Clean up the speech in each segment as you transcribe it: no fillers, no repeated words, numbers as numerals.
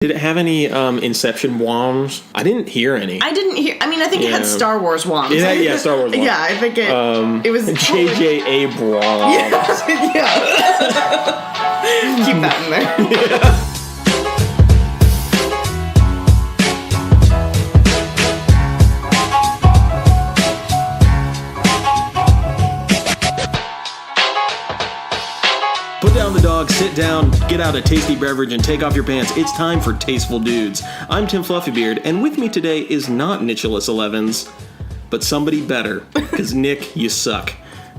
Did it have any Inception wands? I didn't hear any. I think it had Star Wars wands. Yeah, Star Wars wands. Yeah, I think it was... J.J. Abrams. Yeah. Keep that in there. Yeah. Put down the dog, sit down, get out a tasty beverage, and take off your pants. It's time for Tasteful Dudes. I'm Tim Fluffybeard, and with me today is not Nicholas Elevens, but somebody better, because Nick, you suck.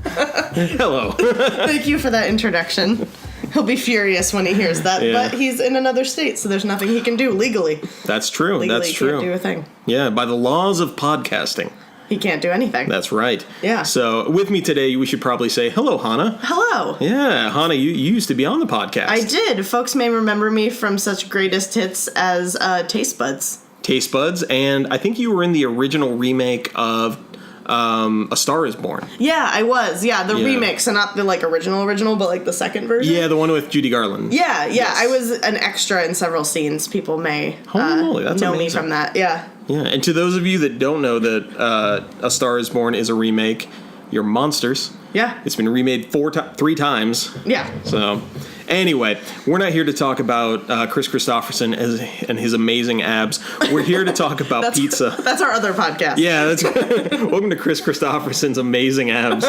Hello. Thank you for that introduction. He'll be furious when he hears that, but he's in another state, so there's nothing he can do legally. That's true. Legally, That's true. He can't do a thing. Yeah, by the laws of podcasting. He can't do anything. That's right. Yeah. So with me today, we should probably say, hello, Hannah. Hello. Yeah, Hannah, you used to be on the podcast. I did. Folks may remember me from such greatest hits as Taste Buds. Taste Buds, and I think you were in the original remake of A Star Is Born. Yeah, I was. Yeah, the remake, so not the original, but the second version. Yeah, the one with Judy Garland. Yeah. Yes. I was an extra in several scenes. People may know amazing. Me from that. Yeah. Yeah, and to those of you that don't know that A Star Is Born is a remake, you're monsters. Yeah. It's been remade 3 times. Yeah. So, anyway, we're not here to talk about Chris Christopherson and his amazing abs. We're here to talk about pizza. That's our other podcast. Yeah, that's welcome to Chris Christopherson's amazing abs.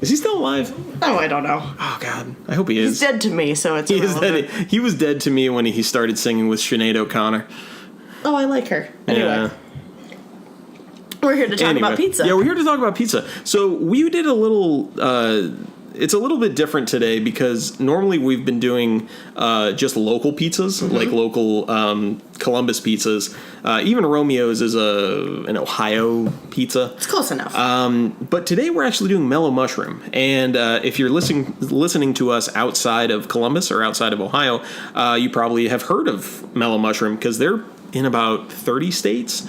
Is he still alive? Oh, I don't know. Oh, God. I hope he is. He's dead to me, so it's irrelevant. He was dead to me when he started singing with Sinead O'Connor. Oh, I like her. Anyway. We're here to talk about pizza. Yeah, we're here to talk about pizza. So we did a little... it's a little bit different today because normally we've been doing just local pizzas, like local Columbus pizzas. Even Romeo's is an Ohio pizza. It's close enough. But today we're actually doing Mellow Mushroom. And if you're listening to us outside of Columbus or outside of Ohio, you probably have heard of Mellow Mushroom because they're in about 30 states.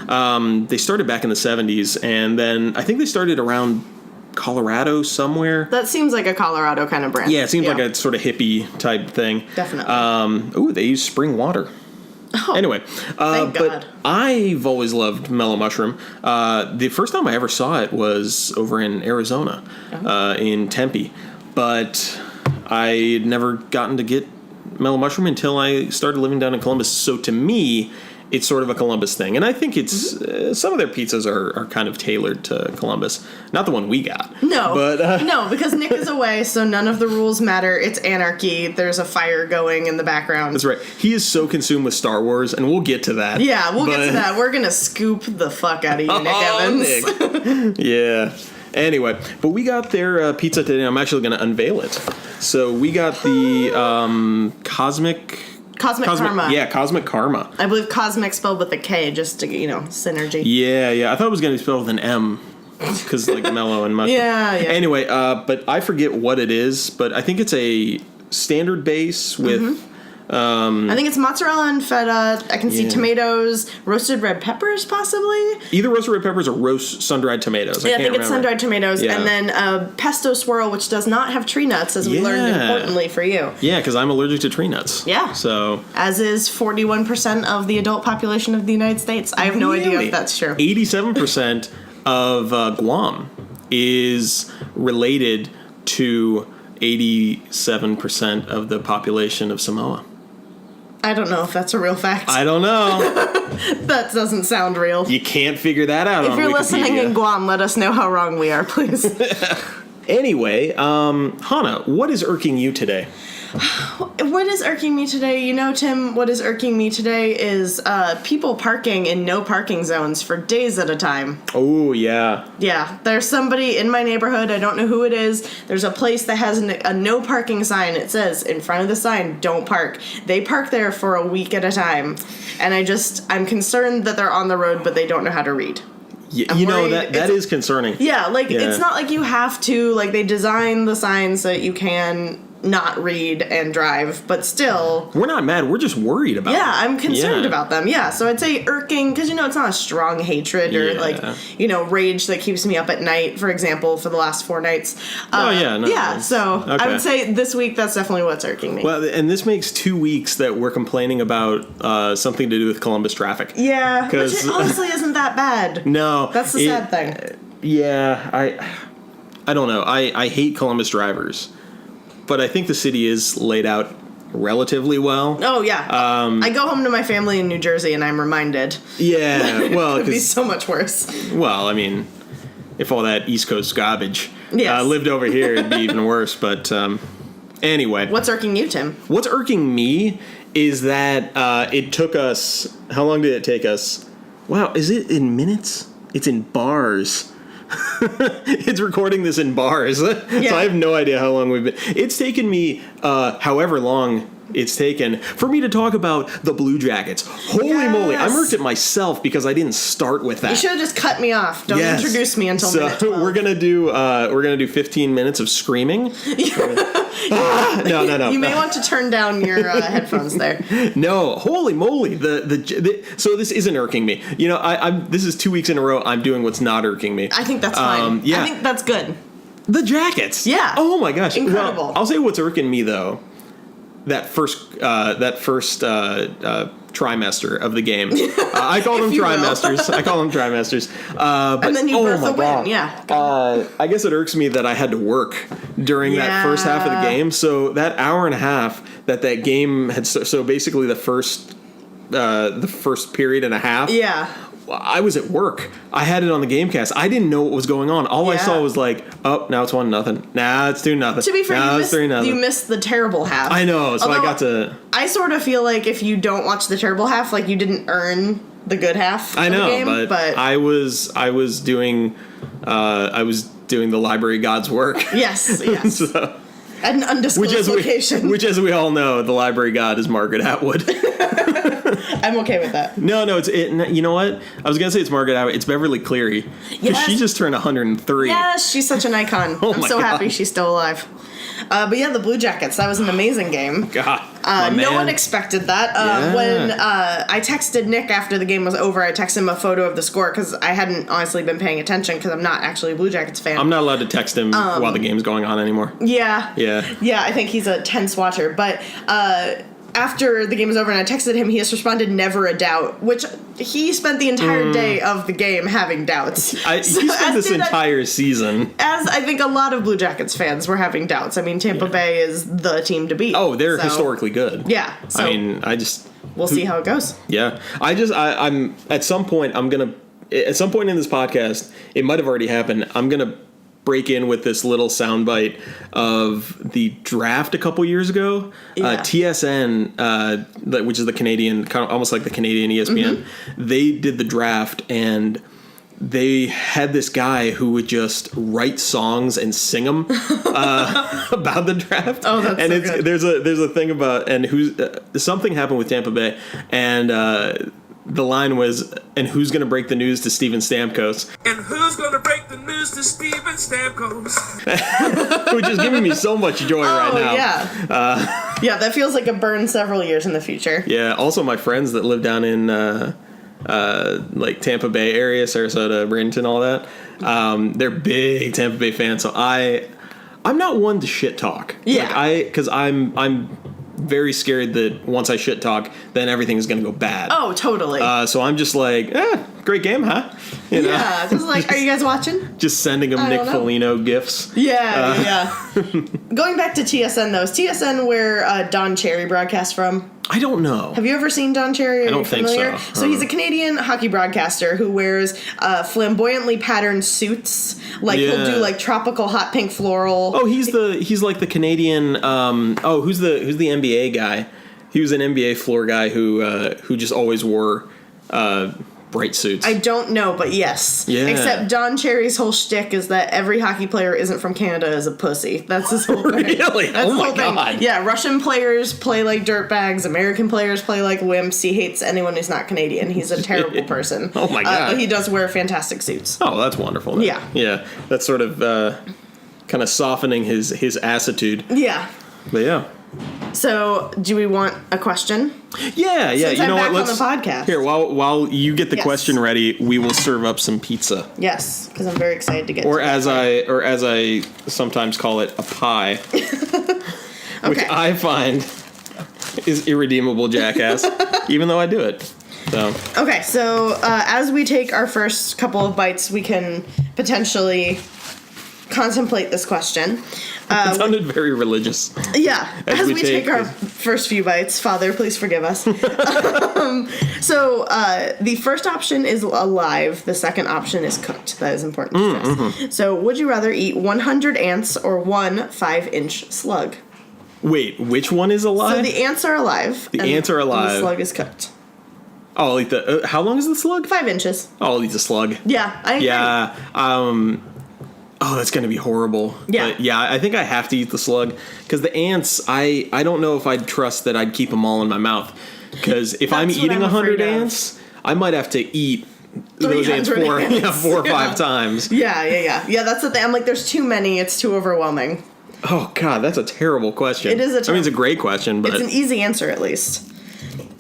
They started back in the 70s, and then I think they started around Colorado somewhere. That seems like a Colorado kind of brand. Yeah, it seems like a sort of hippie type thing. Definitely. They use spring water. Oh, anyway, thank God. But I've always loved Mellow Mushroom. The first time I ever saw it was over in Arizona, in Tempe. But I'd never gotten to get Mellow Mushroom until I started living down in Columbus. So to me, it's sort of a Columbus thing. And I think it's some of their pizzas are kind of tailored to Columbus. Not the one we got. No. But, no, because Nick is away, so none of the rules matter. It's anarchy. There's a fire going in the background. That's right. He is so consumed with Star Wars, and we'll get to that. Yeah, we'll get to that. We're going to scoop the fuck out of you, Nick Evans. Nick. Yeah. Anyway, but we got their pizza today. I'm actually going to unveil it. So we got the Kosmic Karma. Yeah, Kosmic Karma. I believe Cosmic spelled with a K, just to, synergy. Yeah. I thought it was going to be spelled with an M, because mellow and mushroom. Yeah. Anyway, but I forget what it is, but I think it's a standard base with... I think it's mozzarella and feta. I can see tomatoes, roasted red peppers, possibly. Either roasted red peppers or roast sun-dried tomatoes. I think it's sun-dried tomatoes. Yeah. And then pesto swirl, which does not have tree nuts, as we learned importantly for you. Yeah, because I'm allergic to tree nuts. Yeah. So, as is 41% of the adult population of the United States. I have no idea if that's true. 87% of Guam is related to 87% of the population of Samoa. I don't know if that's a real fact. I don't know. That doesn't sound real. You can't figure that out on Wikipedia. If you're listening in Guam, let us know how wrong we are, please. Anyway, Hannah, what is irking you today? What is irking me today? Tim, what is irking me today is people parking in no parking zones for days at a time. Oh, yeah. Yeah, there's somebody in my neighborhood, I don't know who it is, there's a place that has a no parking sign. It says, in front of the sign, don't park. They park there for a week at a time. And I'm concerned that they're on the road, but they don't know how to read. That is concerning. Yeah, it's not like you have to, they design the signs so that you can not read and drive, but still... We're not mad. We're just worried about Yeah, I'm concerned Yeah. about them. Yeah, so I'd say irking, because, it's not a strong hatred or, rage that keeps me up at night, for example, for the last 4 nights. So okay. I would say this week, that's definitely what's irking me. Well, and this makes 2 weeks that we're complaining about something to do with Columbus traffic. Yeah, which it honestly isn't that bad. No. That's the sad thing. Yeah, I don't know. I hate Columbus drivers. But I think the city is laid out relatively well. Oh, yeah. I go home to my family in New Jersey and I'm reminded. Yeah, well... It could be so much worse. Well, I mean, if all that East Coast garbage lived over here, it'd be even worse. But anyway. What's irking you, Tim? What's irking me is that it took us... How long did it take us? Wow, is it in minutes? It's in bars. It's recording this in bars. So I have no idea how long we've been. It's taken me however long it's taken for me to talk about the Blue Jackets. Holy moly, I'm irked at myself because I didn't start with that. You should have just cut me off. Don't introduce me until minute 12. We're gonna do 15 minutes of screaming. No. You may want to turn down your headphones there. No, holy moly! So this isn't irking me. This is 2 weeks in a row. I'm doing what's not irking me. I think that's fine. Yeah. I think that's good. The Jackets. Yeah. Oh my gosh. Incredible. Well, I'll say what's irking me though. That first trimester of the game. I call them trimesters. And then you birth a win. Yeah. I guess it irks me that I had to work during that first half of the game. So that hour and a half that game had. So basically the first period and a half. Yeah. I was at work. I had it on the Gamecast. I didn't know what was going on. All I saw was like, oh, now it's 1-0. Now it's 2-0. To be fair, now it's 3-0. You missed the terrible half. I know, so Although, I got to... I sort of feel like if you don't watch the terrible half, like you didn't earn the good half I know, of the game. But I was doing the library god's work. Yes. So, at an undisclosed location. Which, as we all know, the library god is Margaret Atwood. I'm okay with that. No, you know what? I was going to say it's Margaret Atwood. It's Beverly Cleary. Yes. She just turned 103. Yes, she's such an icon. I'm so happy she's still alive. But yeah, the Blue Jackets, that was an amazing game. God, no one expected that. When I texted Nick after the game was over, I texted him a photo of the score because I hadn't honestly been paying attention because I'm not actually a Blue Jackets fan. I'm not allowed to text him while the game's going on anymore. Yeah, I think he's a tense watcher. But after the game was over and I texted him, he has responded, "Never a doubt," which he spent the entire day of the game having doubts. He spent this entire season. As I think a lot of Blue Jackets fans were having doubts. I mean, Tampa Bay is the team to beat. Oh, they're historically good. Yeah. So we'll see how it goes. Yeah. I'm at some point in this podcast, it might have already happened. I'm going to break in with this little soundbite of the draft a couple years ago. TSN, which is the Canadian, kind of almost like the Canadian ESPN, they did the draft and they had this guy who would just write songs and sing them about the draft. Oh, that's and so good. There's a thing about something happened with Tampa Bay and. The line was, and who's going to break the news to Steven Stamkos? And who's going to break the news to Steven Stamkos? Which is giving me so much joy right now. Yeah, that feels like a burn several years in the future. Yeah, also my friends that live down in like Tampa Bay area, Sarasota, Bradenton, all that, they're big Tampa Bay fans, so I'm not one to shit talk. Yeah. Because I'm very scared that once I shit talk, then everything's going to go bad. Oh, totally. So I'm just like, great game, huh? Yeah, just like, are you guys watching? Just sending them Nick Foligno gifs. Yeah. Going back to TSN, though, is TSN where Don Cherry broadcasts from? I don't know. Have you ever seen Don Cherry? I don't think so. So he's a Canadian hockey broadcaster who wears flamboyantly patterned suits. Like he'll do like tropical hot pink floral. Oh, he's like the Canadian. Who's the NBA guy? He was an NBA floor guy who just always wore bright suits. I don't know, but yes. Yeah. Except Don Cherry's whole shtick is that every hockey player isn't from Canada is a pussy. That's his whole thing. Really? That's oh my god. Thing. Yeah, Russian players play like dirtbags. American players play like wimps. He hates anyone who's not Canadian. He's a terrible person. Oh my god. But he does wear fantastic suits. Oh, that's wonderful. Then. Yeah. Yeah. That's sort of kind of softening his attitude. Yeah. But yeah. So, do we want a question? Yeah. Since you I'm know back what? on the podcast. Here, while you get the Yes. question ready, we will serve up some pizza. Yes, because I'm very excited to get Or to as that. I sometimes call it, a pie. Which Okay. I find is irredeemable jackass, even though I do it. So Okay, so as we take our first couple of bites, we can potentially contemplate this question. it sounded very religious. Yeah, as we we take take our this- first few bites, Father, please forgive us. So the first option is alive. The second option is cooked. That is important to stress. Mm-hmm. So would you rather eat 100 ants or one 5-inch slug? Wait, which one is alive? So the ants are alive. The and ants are alive. The slug is cooked. Oh, I'll eat the. How long is the slug? 5 inches. Oh, I'll eat the slug. Yeah, I agree. Yeah. Oh, that's gonna be horrible. Yeah. But yeah, I think I have to eat the slug because the ants. I don't know if I'd trust that I'd keep them all in my mouth. Because if I'm That's what eating I'm 100 afraid of. ants, I might have to eat those ants 300 ants. 4 or Yeah. 5 times. Yeah, that's the thing. I'm like, there's too many. It's too overwhelming. Oh God, that's a terrible question. It is a I mean, it's a great question, but It's an easy answer, at least.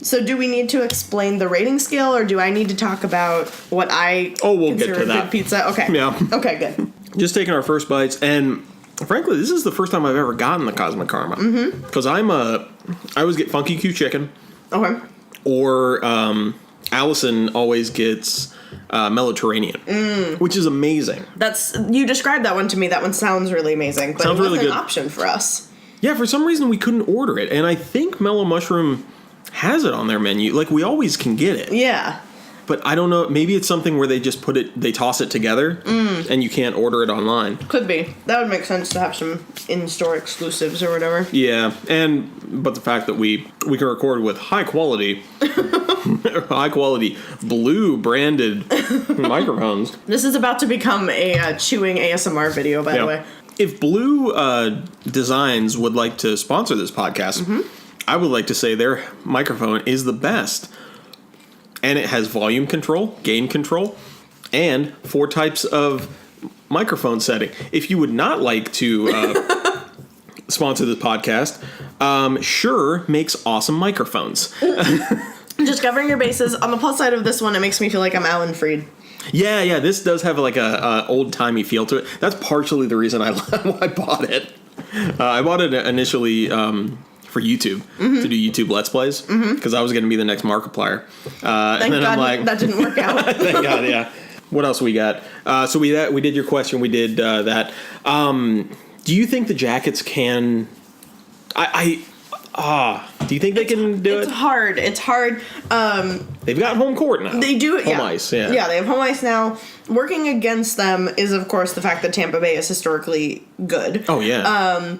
So do we need to explain the rating scale, or do I need to talk about what I we'll get consider to a that. good pizza? Okay. Yeah. Okay, good. just taking our first bites, and frankly, this is the first time I've ever gotten the Cosmic Karma. Because I always get Funky Q chicken, Okay. or Allison always gets Mediterranean, which is amazing. You described that one to me. That one sounds really amazing, but Sounds it wasn't really good. an option for us. Yeah, for some reason we couldn't order it, and I think Mellow Mushroom has it on their menu. Like, we always can get it. Yeah. But I don't know, maybe it's something where they just they toss it together, and you can't order it online. Could be. That would make sense to have some in-store exclusives or whatever. Yeah, but the fact that we can record with high quality Blue branded microphones. This is about to become a chewing ASMR video, by the way. If Blue Designs would like to sponsor this podcast, I would like to say their microphone is the best. And it has volume control, gain control, and 4 types of microphone setting. If you would not like to sponsor this podcast, Shure makes awesome microphones. Just covering your bases. On the plus side of this one, it makes me feel like I'm Alan Freed. Yeah, this does have like a old-timey feel to it. That's partially the reason I bought it. I bought it initially for YouTube, to do YouTube Let's Plays, because I was going to be the next Markiplier. Thank then God I'm like, that didn't work out. thank God, yeah. What else we got? So we did your question. We did that. Do you think the jackets can? Do you think they can do It's it? hard. It's hard. They've got home court now. They do, home ice. Yeah. Yeah, they have home ice now. Working against them is, of course, the fact that Tampa Bay is historically good. Oh yeah.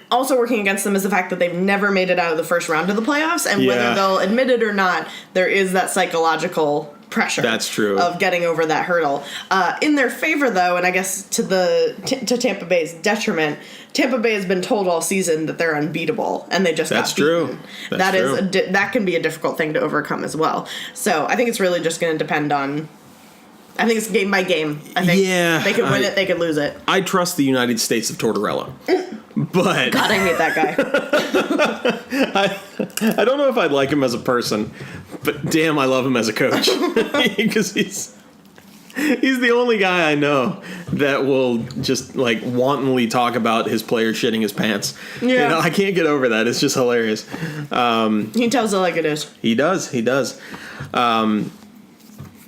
Also working against them is the fact that they've never made it out of the first round of the playoffs, and Yeah. whether they'll admit it or not, there is that psychological pressure. That's true. Of getting over that hurdle. In their favor, though, and I guess to Tampa Bay's detriment, Tampa Bay has been told all season that they're unbeatable, and they just That's got beaten. true. That's true. That can be a difficult thing to overcome as well. So I think it's really just going to depend on. I think it's game by game. I think they could win it, they could lose it. I trust the United States of Tortorella, but God, I hate that guy. I don't know if I'd like him as a person, but damn, I love him as a coach because he's the only guy I know that will just like wantonly talk about his player shitting his pants. Yeah. You know, I can't get over that. It's just hilarious. He tells it like it is. He does.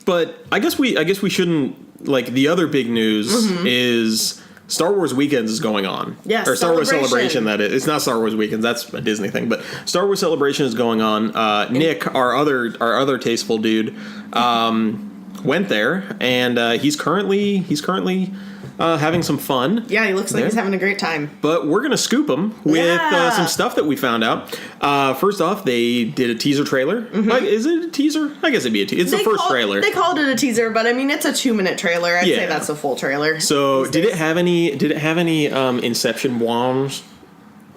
But I guess we shouldn't, like, the other big news is Star Wars Weekends is going on. Yes, or Star Wars Celebration. Celebration, that is. It's not Star Wars Weekends, that's a Disney thing, but Star Wars Celebration is going on. Nick, our other Tasteful dude, went there, and he's currently having some fun. Yeah, he looks like he's having a great time. But we're going to scoop him with some stuff that we found out. First off, they did a teaser trailer. Like, is it a teaser? I guess it'd be a teaser. It's the first trailer. They called it a teaser, but I mean, it's a 2-minute trailer. I'd say that's a full trailer. So, did it have any Inception bombs?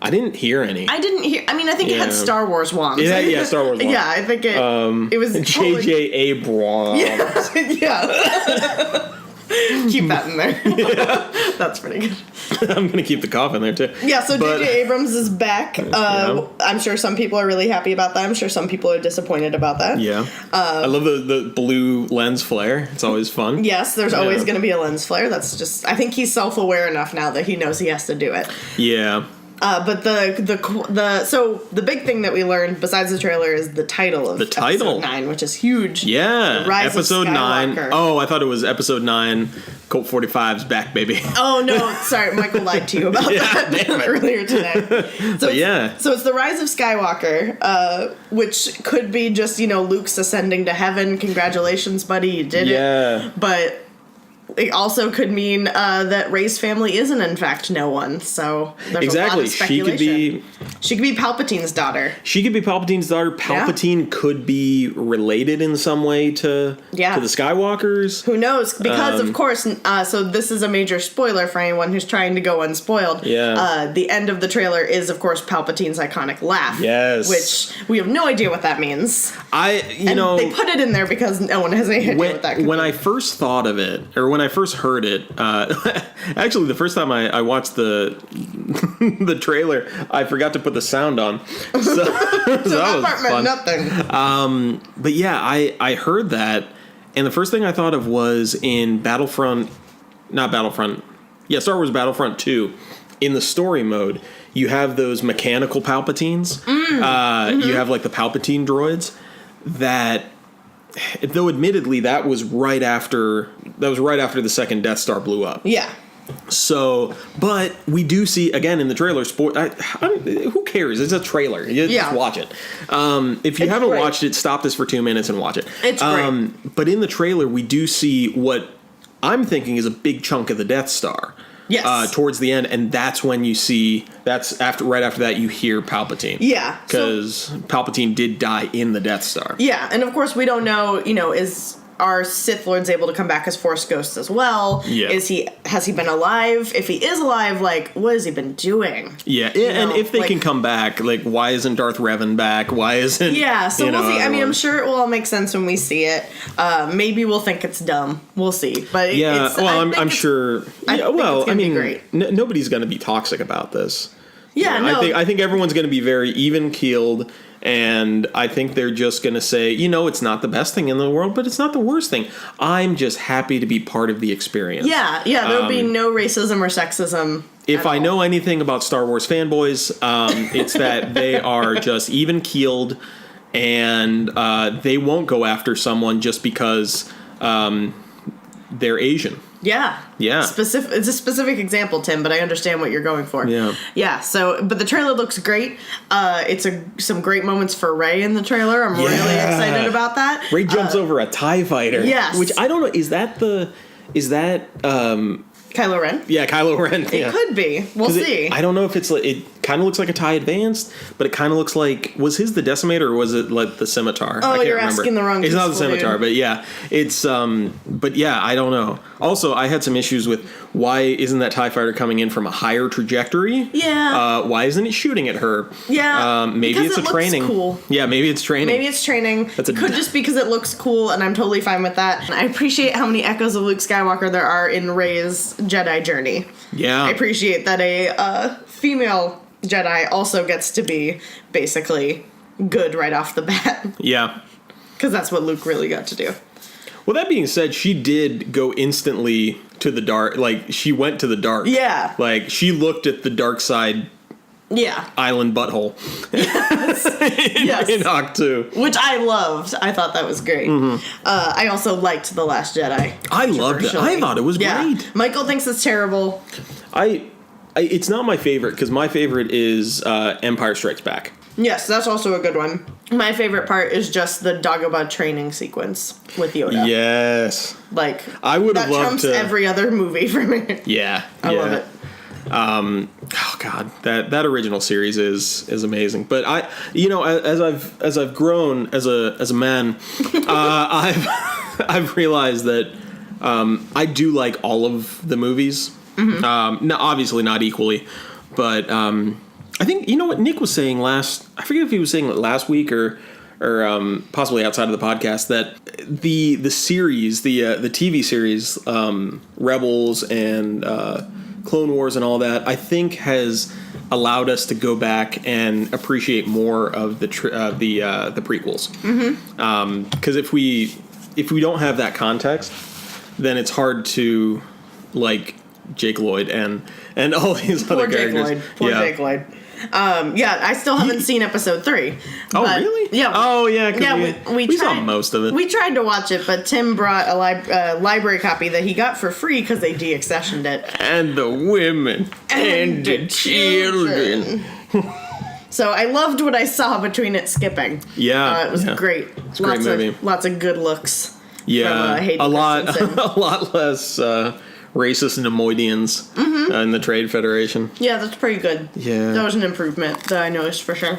I didn't hear any. I didn't hear. I mean, I think it had Star Wars wands. Yeah, Star Wars wands. Yeah, I think it was J.J. Abrams. Yeah. Keep that in there. That's pretty good. I'm going to keep the cough in there, too. Yeah, so J.J. Abrams is back. Yeah. I'm sure some people are really happy about that. I'm sure some people are disappointed about that. Yeah. I love the blue lens flare. It's always fun. Yes, there's always going to be a lens flare. That's just, I think he's self-aware enough now that he knows he has to do it. Yeah. But the big thing that we learned besides the trailer is the title of episode 9, which is huge. Yeah, The Rise episode of 9. Skywalker. Oh, I thought it was episode 9. Colt 45's back, baby. Oh no, sorry, Michael lied to you about that damn it. earlier today. So yeah. So it's the Rise of Skywalker, which could be just, Luke's ascending to heaven. Congratulations, buddy, you did it. Yeah. But it also could mean that Rey's family isn't in fact no one. So there's a lot of speculation. She could be Palpatine's daughter. She could be Palpatine's daughter. Palpatine could be related in some way to the Skywalkers. Who knows? Because, of course, so this is a major spoiler for anyone who's trying to go unspoiled. Yeah. The end of the trailer is, of course, Palpatine's iconic laugh. Yes. Which we have no idea what that means. They put it in there because no one has any idea what that could when be. I first thought of it, or when I first heard it, actually the first time I watched the the trailer, I forgot to put the sound on. So, that part meant nothing. But yeah, I heard that, and the first thing I thought of was in Star Wars Battlefront 2, in the story mode, you have those mechanical Palpatines. You have like the Palpatine droids that, though admittedly that was right after the second Death Star blew up. Yeah. So, but we do see again in the trailer. Who cares? It's a trailer. You just watch it. If you haven't watched it, stop this for 2 minutes and watch it. It's great. But in the trailer, we do see what I'm thinking is a big chunk of the Death Star. Yes. Towards the end, and that's when you see. Right after that, you hear Palpatine. Yeah. Because Palpatine did die in the Death Star. Yeah, and of course we don't know. Are Sith Lords able to come back as Force ghosts as well? Yeah. Has he been alive? If he is alive, what has he been doing? Yeah, and if they can come back, why isn't Darth Revan back? Why isn't... Yeah, so we'll see. I mean, I'm sure it will all make sense when we see it. Maybe we'll think it's dumb. We'll see. But I'm sure... I mean, great. Nobody's going to be toxic about this. Yeah, no. I think everyone's going to be very even-keeled. And I think they're just going to say, it's not the best thing in the world, but it's not the worst thing. I'm just happy to be part of the experience. Yeah, there'll be no racism or sexism. If I know anything about Star Wars fanboys, it's that they are just even-keeled, and they won't go after someone just because they're Asian. Yeah. It's a specific example, Tim, but I understand what you're going for. Yeah. Yeah, but the trailer looks great. It's some great moments for Rey in the trailer. I'm really excited about that. Rey jumps over a TIE fighter. Yes. Which, I don't know, is that Kylo Ren? Yeah, Kylo Ren. It could be. We'll see. I don't know if it kind of looks like a TIE Advanced, but it kind of looks like, was his the Decimator or was it like the Scimitar? Oh, I can't you're remember. asking the wrong It's not the peaceful Scimitar, dude. but yeah, it's but yeah, I don't know. Also, I had some issues with why isn't that TIE fighter coming in from a higher trajectory? Yeah. Why isn't it shooting at her? Yeah. Maybe because it's a training. Cool. Yeah, maybe it's training. It could just because it looks cool, and I'm totally fine with that. And I appreciate how many echoes of Luke Skywalker there are in Rey's Jedi journey. Yeah. I appreciate that a female Jedi also gets to be basically good right off the bat. Yeah. Because that's what Luke really got to do. Well, that being said, she did go instantly to the dark. She went to the dark. Yeah. She looked at the dark side. Yeah. Island butthole. Yes. In Hawk 2. Which I loved. I thought that was great. Mm-hmm. I also liked The Last Jedi. I loved it. I thought it was great. Michael thinks it's terrible. It's not my favorite, because my favorite is Empire Strikes Back. Yes, that's also a good one. My favorite part is just the Dagobah training sequence with Yoda. Yes. I would have loved to... That trumps every other movie for me. Yeah. I love it. Oh God, that original series is amazing. But as I've grown as a man, I've realized that I do like all of the movies. Mm-hmm. Obviously not equally, but I think what Nick was saying I forget if he was saying it last week or possibly outside of the podcast, that the series, the TV series, Rebels and Clone Wars and all that, I think has allowed us to go back and appreciate more of the prequels. Because if we don't have that context, then it's hard to like Jake Lloyd and all these other characters. Poor Jake Lloyd. I still haven't seen episode 3. Oh, really? Yeah. Oh, yeah. We saw most of it. We tried to watch it, but Tim brought a library copy that he got for free because they de-accessioned it. And the women. And the children. So I loved what I saw between it skipping. Yeah. It was great. It's a great movie. Lots of good looks. Yeah. From, a lot less racist Nemoidians in the Trade Federation. Yeah, that's pretty good. Yeah. That was an improvement that I noticed for sure.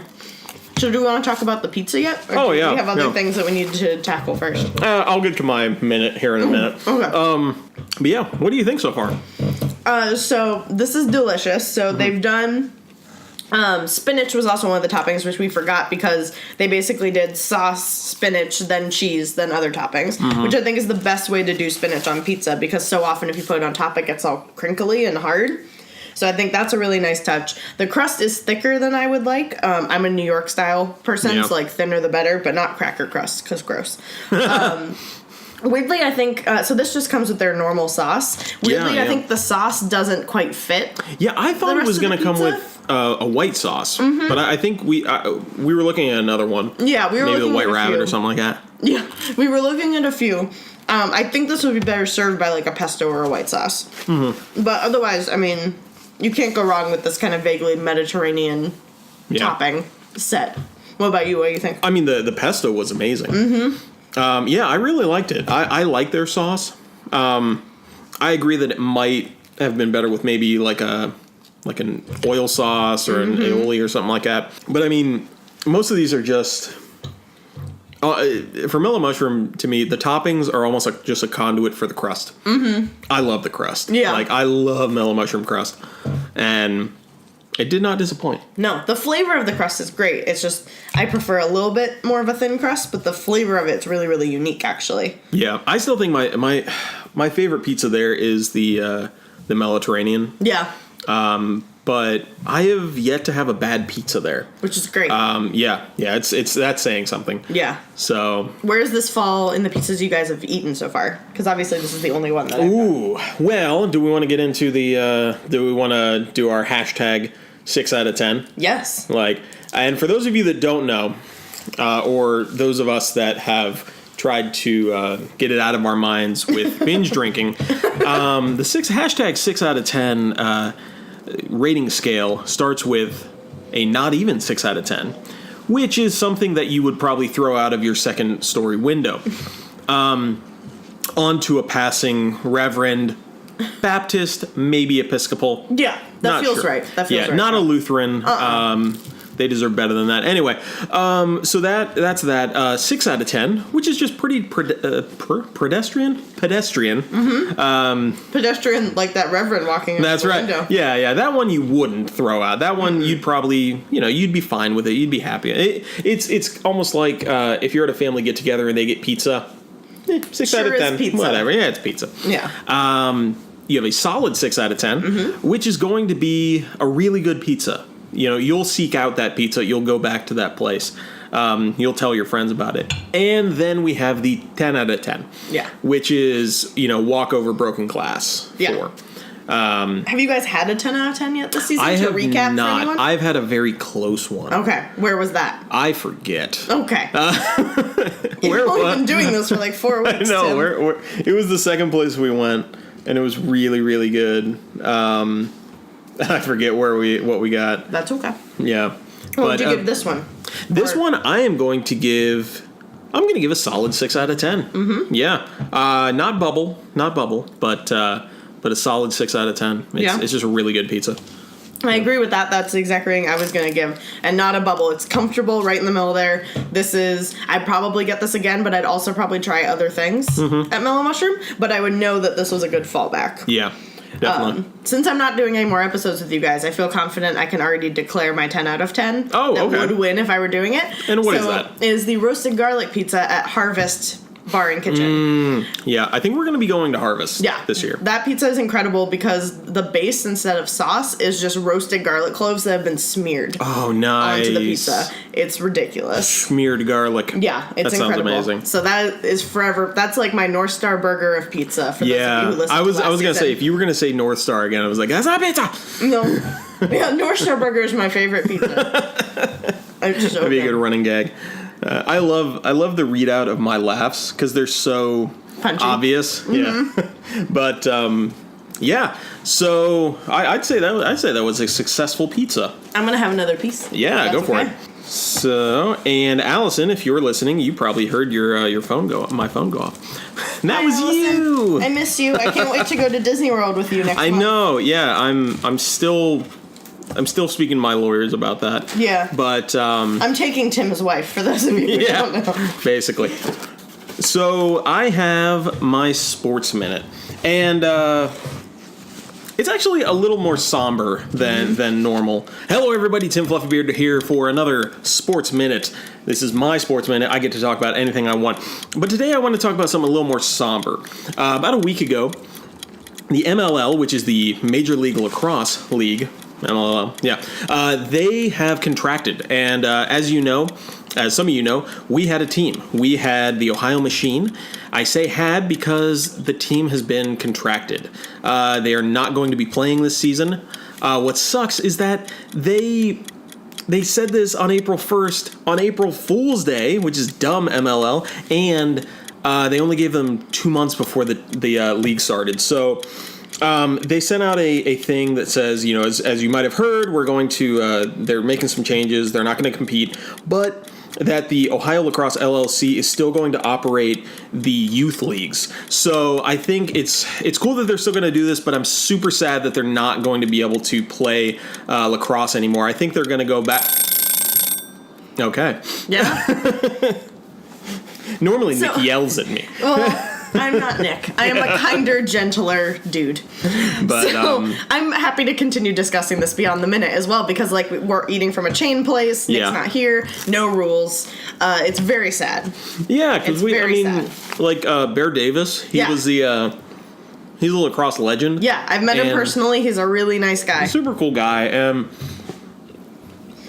So do we want to talk about the pizza yet? Or do we have other things that we need to tackle first? I'll get to my minute here in a minute. Okay. But yeah, what do you think so far? So this is delicious. So they've done... spinach was also one of the toppings, which we forgot because they basically did sauce, spinach, then cheese, then other toppings, which I think is the best way to do spinach on pizza because so often if you put it on top, it gets all crinkly and hard. So I think that's a really nice touch. The crust is thicker than I would like. I'm a New York style person, so like thinner the better, but not cracker crust because gross. Weirdly, I think, so this just comes with their normal sauce. Weirdly, I think the sauce doesn't quite fit. Yeah, I thought it was going to come with a white sauce, but I think we were looking at another one. Yeah, we were maybe looking the White at Rabbit few. or something like that. Yeah, we were looking at a few. I think this would be better served by like a pesto or a white sauce. But otherwise, I mean, you can't go wrong with this kind of vaguely Mediterranean topping set. What about you? What do you think? I mean, the pesto was amazing. I really liked it. I like their sauce. I agree that it might have been better with maybe like an oil sauce or an aioli or something like that. But I mean, most of these are just for Mellow Mushroom. To me, the toppings are almost like just a conduit for the crust. I love the crust. Yeah, like I love Mellow Mushroom crust, and it did not disappoint. No, the flavor of the crust is great. It's just I prefer a little bit more of a thin crust, but the flavor of it's really, really unique, actually. Yeah, I still think my favorite pizza there is the Mediterranean. Yeah. But I have yet to have a bad pizza there, which is great. It's that's saying something. Yeah. So where does this fall in the pizzas you guys have eaten so far? Because obviously this is the only one that. Well, do we want to get into the? Do we want to do our hashtag 6 out of 10? Yes. And for those of you that don't know, or those of us that have tried to get it out of our minds with binge drinking, the hashtag 6 out of 10 rating scale starts with a not even 6 out of 10, which is something that you would probably throw out of your second story window onto a passing Reverend, Baptist, maybe Episcopal. Yeah, that feels right. That feels right. Not a Lutheran. They deserve better than that. Anyway, so that's that. 6 out of 10, which is just pretty pedestrian. Pedestrian, like that Reverend walking. That's right. Window. Yeah. That one you wouldn't throw out. That one you'd probably, you'd be fine with it. You'd be happy. It's almost like if you're at a family get together and they get pizza. 6 out of 10. Pizza. Whatever. Yeah, it's pizza. Yeah. You have a solid 6 out of 10, which is going to be a really good pizza. You'll seek out that pizza. You'll go back to that place. You'll tell your friends about it. And then we have the 10 out of 10. Yeah. Which is, walk over broken glass. Yeah. Have you guys had a 10 out of 10 yet this season? I have recap not. For anyone? I've had a very close one. Okay. Where was that? I forget. Okay. You've only been doing this for like 4 weeks. No, it was the second place we went, and it was really, really good. I forget what we got. That's okay. Yeah. What would you give this one? This one I am going to give. I'm going to give a solid 6 out of 10. Yeah. Not bubble, but a solid 6 out of 10. It's just a really good pizza. I agree with that. That's the exact rating I was going to give. And not a bubble. It's comfortable right in the middle there. I'd probably get this again, but I'd also probably try other things at Mellow Mushroom. But I would know that this was a good fallback. Yeah, definitely. Since I'm not doing any more episodes with you guys, I feel confident I can already declare my 10 out of 10. Oh, okay. That would win if I were doing it. And what is that? It is the roasted garlic pizza at Harvest bar and kitchen. Yeah, I think we're going to be going to Harvest this year. That pizza is incredible because the base, instead of sauce, is just roasted garlic cloves that have been smeared nice. onto the pizza. It's ridiculous. Smeared garlic. Yeah, it's that incredible. Sounds amazing. So that is forever. That's like my North Star burger of pizza. For those of you who listen I was to last going to say, season. if you were going to say North Star again, I was like, that's not pizza. No. Yeah, North Star burger is my favorite pizza. That'd be a good running gag. I love the readout of my laughs because they're so punchy. Obvious. Mm-hmm. Yeah, but So I'd say that was a successful pizza. I'm gonna have another piece. Yeah, go for it. So, and Allison, if you're listening, you probably heard your phone go off. My phone go off. That was Allison, you. I miss you. I can't wait to go to Disney World with you next month. I know. Yeah, I'm still speaking to my lawyers about that. Yeah. But I'm taking Tim's wife, for those of you who don't know. Basically. So I have my sports minute. And it's actually a little more somber than normal. Hello everybody, Tim Fluffybeard here for another sports minute. This is my sports minute. I get to talk about anything I want. But today I want to talk about something a little more somber. About a week ago, the MLL, which is the Major League Lacrosse League, MLL, they have contracted. And as some of you know, we had a team. We had the Ohio Machine. I say had because the team has been contracted. They are not going to be playing this season. What sucks is that they said this on April 1st, on April Fool's Day, which is dumb MLL, and they only gave them 2 months before the league started. So they sent out a thing that says, as you might have heard, we're going to, they're making some changes. They're not going to compete, but that the Ohio Lacrosse LLC is still going to operate the youth leagues. So I think it's cool that they're still going to do this, but I'm super sad that they're not going to be able to play lacrosse anymore. I think they're going to go back. Okay. Yeah. Normally Nick yells at me. Well, I'm not Nick. I am a kinder, gentler dude. But so I'm happy to continue discussing this beyond the minute as well, because we're eating from a chain place. Nick's not here. No rules. It's very sad. Yeah, because Bear Davis. He was the. He's a lacrosse legend. Yeah, I've met him personally. He's a really nice guy. Super cool guy.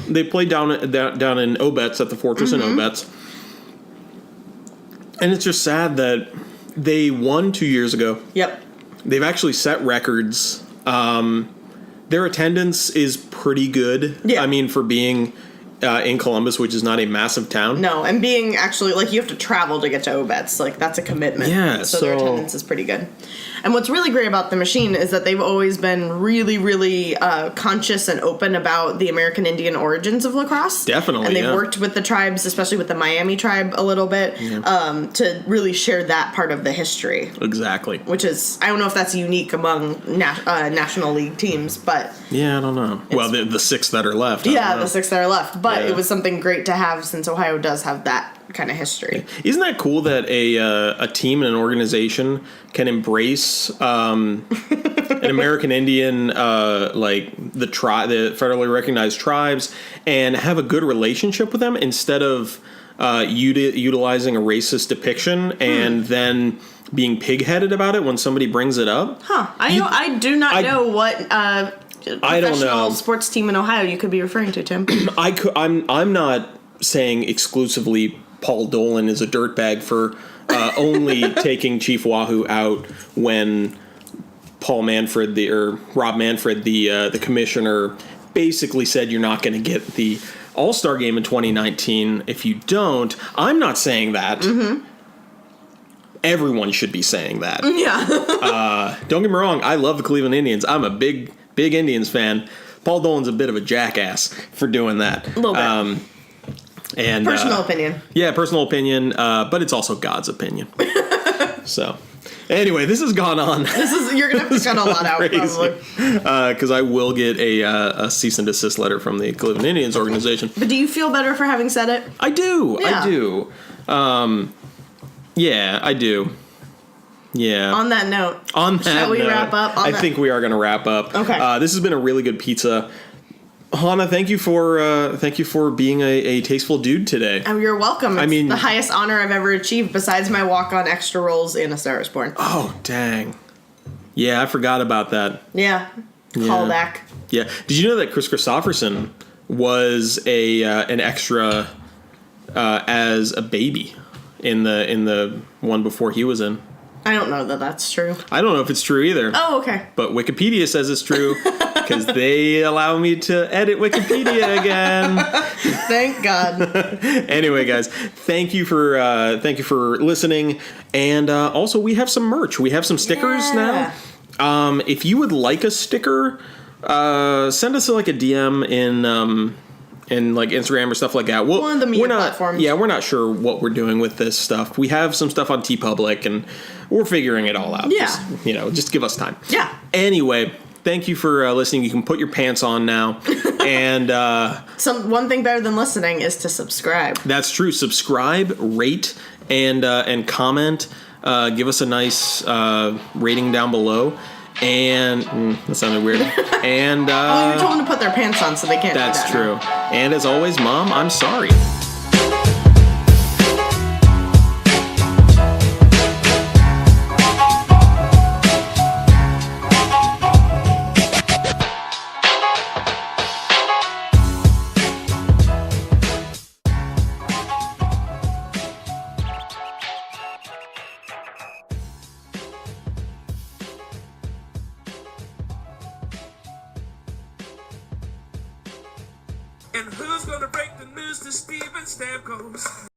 They played down in Obetz at the Fortress in Obetz. And it's just sad that they won 2 years ago. Yep. They've actually set records. Their attendance is pretty good. Yeah. I mean, for being in Columbus, which is not a massive town. No, and being actually, you have to travel to get to Obetz. That's a commitment. Yeah, so their attendance is pretty good. And what's really great about the Machine is that they've always been really, really conscious and open about the American Indian origins of lacrosse. Definitely, and they've worked with the tribes, especially with the Miami tribe a little bit, to really share that part of the history. Exactly. Which is, I don't know if that's unique among National League teams, but... Yeah, I don't know. Well, the six that are left. Yeah, the six that are left. But it was something great to have since Ohio does have that kind of history. Isn't that cool that a team and an organization can embrace an American Indian, the federally recognized tribes, and have a good relationship with them instead of utilizing a racist depiction and then being pigheaded about it when somebody brings it up? Huh. I do not know what I don't know sports team in Ohio you could be referring to, Tim. I'm not saying exclusively Paul Dolan is a dirtbag for only taking Chief Wahoo out when Rob Manfred, the commissioner, basically said you're not going to get the All-Star game in 2019 if you don't. I'm not saying that. Mm-hmm. Everyone should be saying that. Yeah. Don't get me wrong. I love the Cleveland Indians. I'm a big Indians fan. Paul Dolan's a bit of a jackass for doing that. A little bit. And personal opinion. Yeah, personal opinion, but it's also God's opinion. So, anyway, this has gone on. You're gonna have to cut a lot out, probably, because I will get a cease and desist letter from the Cleveland Indians organization. But do you feel better for having said it? I do. Yeah. I do. Yeah, I do. Yeah. On that note, shall we wrap up? I think we are going to wrap up. Okay. This has been a really good pizza. Hannah, thank you for being a tasteful dude today. Oh, you're welcome. It's mean- the highest honor I've ever achieved besides my walk on extra rolls in A Star Is Born. Oh, dang. Yeah, I forgot about that. Yeah. Callback. Yeah. Did you know that Chris Christopherson was an extra as a baby in the one before he was in? I don't know that that's true. I don't know if it's true either. Oh, okay. But Wikipedia says it's true because they allow me to edit Wikipedia again. Thank God. Anyway, guys, thank you for listening, and also we have some merch. We have some stickers now. If you would like a sticker, send us like a DM in like Instagram or stuff like that. One of the media we're not, platforms. Yeah, we're not sure what we're doing with this stuff. We have some stuff on TeePublic, and we're figuring it all out. Yeah. Just give us time. Yeah. Anyway, thank you for listening. You can put your pants on now. And one thing better than listening is to subscribe. that's true. Subscribe, rate, and comment. Give us a nice rating down below. And that sounded weird. And Well, you told them to put their pants on, so they can't. that's do that true. now. And as always, Mom, I'm sorry. And who's gonna break the news to Steven Stamkos?